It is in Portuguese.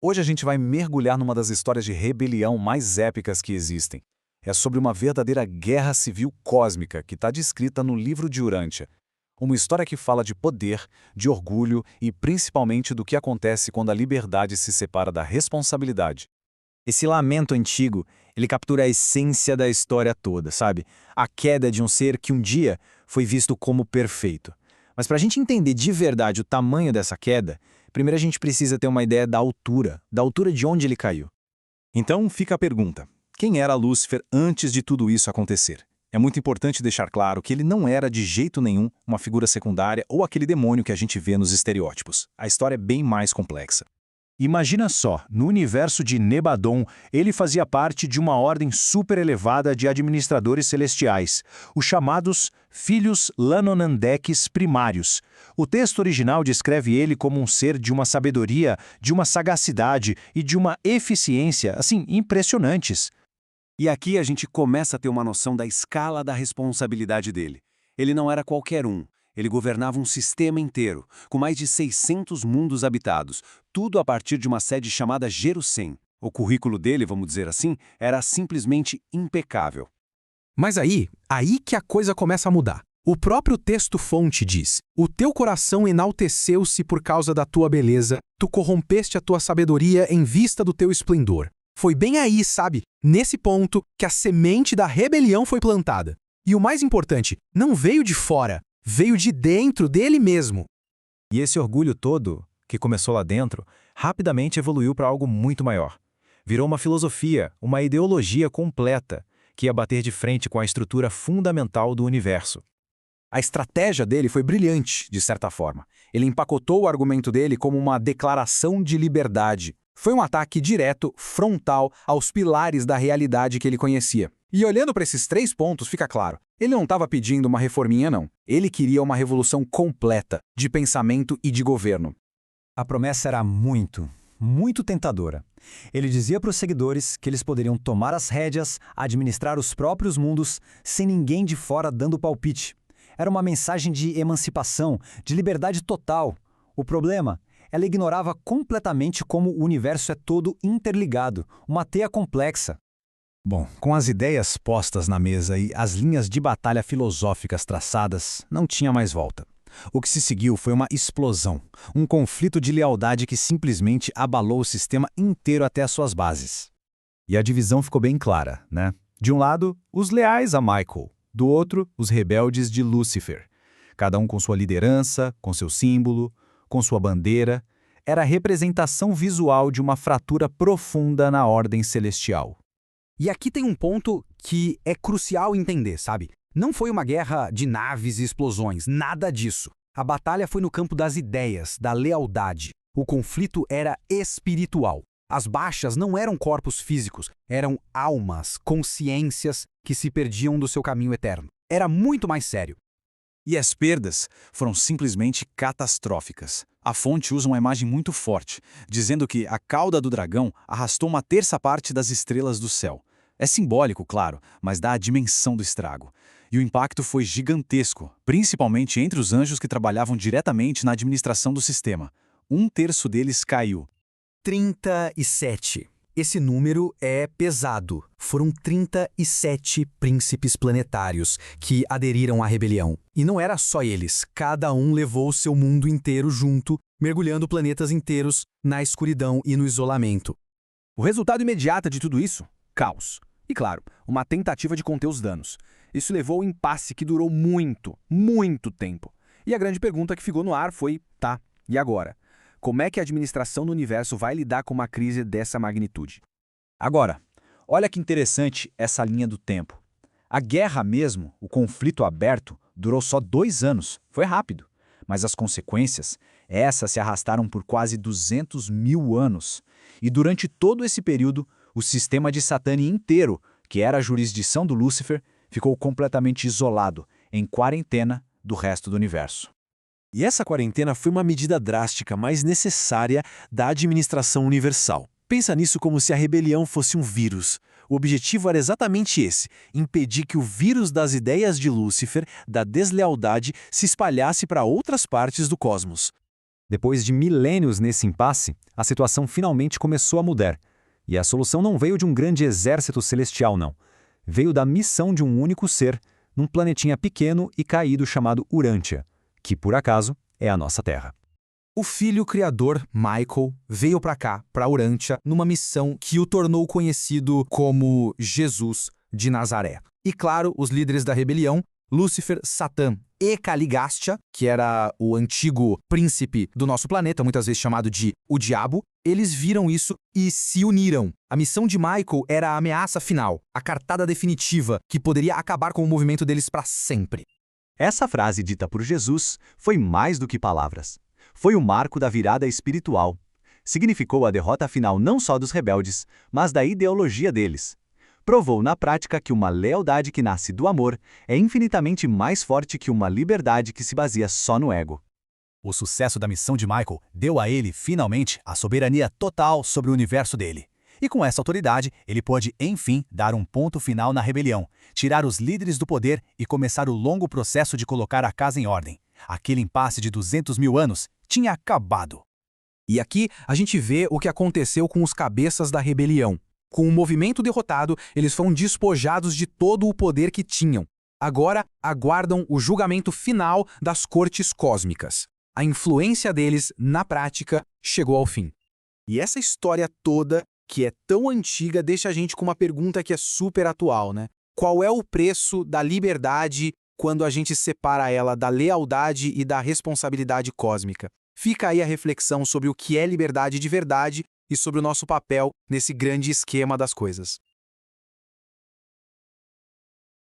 Hoje a gente vai mergulhar numa das histórias de rebelião mais épicas que existem. É sobre uma verdadeira guerra civil cósmica que está descrita no livro de Urântia. Uma história que fala de poder, de orgulho e principalmente do que acontece quando a liberdade se separa da responsabilidade. Esse lamento antigo, ele captura a essência da história toda, sabe? A queda de um ser que um dia foi visto como perfeito. Mas para a gente entender de verdade o tamanho dessa queda, primeiro a gente precisa ter uma ideia da altura de onde ele caiu. Então fica a pergunta: quem era Lúcifer antes de tudo isso acontecer? É muito importante deixar claro que ele não era de jeito nenhum uma figura secundária ou aquele demônio que a gente vê nos estereótipos. A história é bem mais complexa. Imagina só, no universo de Nebadon, ele fazia parte de uma ordem super elevada de administradores celestiais, os chamados Filhos Lanonandeques Primários. O texto original descreve ele como um ser de uma sabedoria, de uma sagacidade e de uma eficiência, assim, impressionantes. E aqui a gente começa a ter uma noção da escala da responsabilidade dele. Ele não era qualquer um. Ele governava um sistema inteiro, com mais de 600 mundos habitados, tudo a partir de uma sede chamada Jerusalém. O currículo dele, vamos dizer assim, era simplesmente impecável. Mas aí que a coisa começa a mudar. O próprio texto-fonte diz: o teu coração enalteceu-se por causa da tua beleza, tu corrompeste a tua sabedoria em vista do teu esplendor. Foi bem aí, sabe, nesse ponto, que a semente da rebelião foi plantada. E o mais importante, não veio de fora, veio de dentro dele mesmo. E esse orgulho todo, que começou lá dentro, rapidamente evoluiu para algo muito maior. Virou uma filosofia, uma ideologia completa, que ia bater de frente com a estrutura fundamental do universo. A estratégia dele foi brilhante, de certa forma. Ele empacotou o argumento dele como uma declaração de liberdade. Foi um ataque direto, frontal, aos pilares da realidade que ele conhecia. E olhando para esses 3 pontos, fica claro, ele não estava pedindo uma reforminha, não. Ele queria uma revolução completa, de pensamento e de governo. A promessa era muito tentadora. Ele dizia para os seguidores que eles poderiam tomar as rédeas, administrar os próprios mundos, sem ninguém de fora dando palpite. Era uma mensagem de emancipação, de liberdade total. O problema, ela ignorava completamente como o universo é todo interligado, uma teia complexa. Bom, com as ideias postas na mesa e as linhas de batalha filosóficas traçadas, não tinha mais volta. O que se seguiu foi uma explosão, um conflito de lealdade que simplesmente abalou o sistema inteiro até as suas bases. E a divisão ficou bem clara, né? De um lado, os leais a Michael, do outro, os rebeldes de Lúcifer. Cada um com sua liderança, com seu símbolo, com sua bandeira. Era a representação visual de uma fratura profunda na ordem celestial. E aqui tem um ponto que é crucial entender, sabe? Não foi uma guerra de naves e explosões, nada disso. A batalha foi no campo das ideias, da lealdade. O conflito era espiritual. As baixas não eram corpos físicos, eram almas, consciências que se perdiam do seu caminho eterno. Era muito mais sério. E as perdas foram simplesmente catastróficas. A fonte usa uma imagem muito forte, dizendo que a cauda do dragão arrastou 1/3 das estrelas do céu. É simbólico, claro, mas dá a dimensão do estrago. E o impacto foi gigantesco, principalmente entre os anjos que trabalhavam diretamente na administração do sistema. 1/3 deles caiu. 37. Esse número é pesado. Foram 37 príncipes planetários que aderiram à rebelião. E não era só eles. Cada um levou seu mundo inteiro junto, mergulhando planetas inteiros na escuridão e no isolamento. O resultado imediato de tudo isso? Caos. E claro, uma tentativa de conter os danos. Isso levou ao impasse que durou muito tempo. E a grande pergunta que ficou no ar foi, tá, e agora? Como é que a administração do universo vai lidar com uma crise dessa magnitude? Agora, olha que interessante essa linha do tempo. A guerra mesmo, o conflito aberto, durou só 2 anos. Foi rápido. Mas as consequências, essas se arrastaram por quase 200 mil anos. E durante todo esse período, o sistema de Satani inteiro, que era a jurisdição do Lúcifer, ficou completamente isolado, em quarentena do resto do universo. E essa quarentena foi uma medida drástica, mas necessária, da administração universal. Pensa nisso como se a rebelião fosse um vírus. O objetivo era exatamente esse, impedir que o vírus das ideias de Lúcifer, da deslealdade, se espalhasse para outras partes do cosmos. Depois de milênios nesse impasse, a situação finalmente começou a mudar. E a solução não veio de um grande exército celestial, não. Veio da missão de um único ser, num planetinha pequeno e caído chamado Urântia, que, por acaso, é a nossa Terra. O filho criador, Michael, veio para cá, para Urântia, numa missão que o tornou conhecido como Jesus de Nazaré. E claro, os líderes da rebelião, Lúcifer, Satã e Caligástia, que era o antigo príncipe do nosso planeta, muitas vezes chamado de o Diabo, eles viram isso e se uniram. A missão de Michael era a ameaça final, a cartada definitiva, que poderia acabar com o movimento deles para sempre. Essa frase dita por Jesus foi mais do que palavras. Foi o marco da virada espiritual. Significou a derrota final não só dos rebeldes, mas da ideologia deles. Provou na prática que uma lealdade que nasce do amor é infinitamente mais forte que uma liberdade que se baseia só no ego. O sucesso da missão de Michael deu a ele, finalmente, a soberania total sobre o universo dele. E com essa autoridade, ele pôde, enfim, dar um ponto final na rebelião, tirar os líderes do poder e começar o longo processo de colocar a casa em ordem. Aquele impasse de 200 mil anos tinha acabado. E aqui a gente vê o que aconteceu com os cabeças da rebelião. Com o movimento derrotado, eles foram despojados de todo o poder que tinham. Agora aguardam o julgamento final das cortes cósmicas. A influência deles, na prática, chegou ao fim. E essa história toda, que é tão antiga, deixa a gente com uma pergunta que é super atual, né? Qual é o preço da liberdade quando a gente separa ela da lealdade e da responsabilidade cósmica? Fica aí a reflexão sobre o que é liberdade de verdade e sobre o nosso papel nesse grande esquema das coisas.